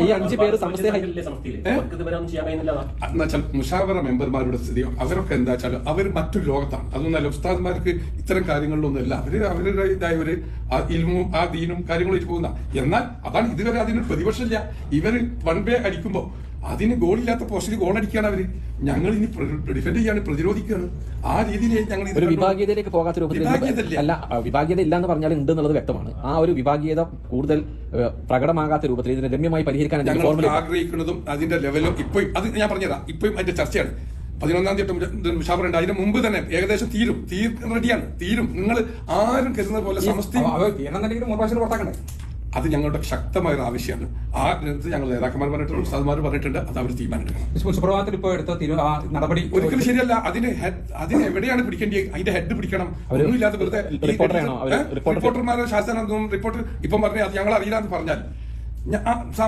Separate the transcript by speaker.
Speaker 1: ഈ 5 പേര്
Speaker 2: മുഷാവറ മെമ്പർമാരുടെ സ്ഥിതി അവരൊക്കെ എന്താ വെച്ചാൽ അവർ മറ്റൊരു ലോകത്താണ്. അതൊന്നല്ല ഉസ്താദ്മാർക്ക് ഇത്തരം കാര്യങ്ങളിലൊന്നുമല്ല. അവരുടേതായ ഒരു ഇൽമും ആ ദീനും കാര്യങ്ങളും പോകുന്ന. എന്നാൽ അതാണ് ഇതുവരെ അതിന് പ്രതിപക്ഷമില്ല. ഇവര് വൺ വേ അടിക്കുമ്പോ അതിന് ഗോളില്ലാത്ത പോസ്റ്റിൽ ഗോൾ അടിക്കുകയാണ് അവര്. ഞങ്ങൾ ഇനി ഡിഫെൻഡ് ചെയ്യാണ്, പ്രതിരോധിക്കുകയാണ്. ആ രീതിയിൽ ഞങ്ങൾ
Speaker 1: ഒരു വിഭാഗീയതയിലേക്ക് പോകാത്ത രൂപത്തിൽ അല്ല. വിഭാഗീയത ഇല്ല എന്ന് പറഞ്ഞാൽ ഉണ്ട് എന്നുള്ളത് വ്യക്തമാണ്. ആ ഒരു വിഭാഗീയത കൂടുതൽ പ്രകടമാകാത്ത രൂപത്തിൽ ഇതിനെ രമ്യമായി പരിഹരിക്കാൻ
Speaker 2: ഞങ്ങൾ ആഗ്രഹിക്കുന്നതും അതിന്റെ ലെവലും ഇപ്പൊ അത് ഞാൻ പറഞ്ഞുതരാം. ഇപ്പം അതിന്റെ ചർച്ചയാണ്. 11-ാം തീയതി മുഷാവറുണ്ട്. അതിന് മുമ്പ് തന്നെ ഏകദേശം തീരും റെഡിയാണ്. തീരും. നിങ്ങൾ ആരും കരുതുന്ന പോലെ സമസ്ത അത് ഞങ്ങളുടെ ശക്തമായ ഒരു ആവശ്യമാണ്. ആ ഞങ്ങൾ നേതാക്കന്മാർ പറഞ്ഞിട്ടുണ്ട്, ഉസ്താദ്മാർ പറഞ്ഞിട്ടുണ്ട്. അത് അവർ തീരുമാനിക്കണം.
Speaker 3: സുപ്രഭാതത്തിൽ ഇപ്പോൾ എടുത്ത നടപടി
Speaker 2: ഒരിക്കലും ശരിയല്ല. അതിന് എവിടെയാണ് പിടിക്കേണ്ടത്? അതിന്റെ ഹെഡ് പിടിക്കണം. ഒന്നുമില്ലാതെ വെറുതെ റിപ്പോർട്ടർമാരുടെ ശാസ്ത്രം റിപ്പോർട്ടർ ഇപ്പം പറഞ്ഞാൽ ഞങ്ങൾ അറിയില്ല എന്ന് പറഞ്ഞാൽ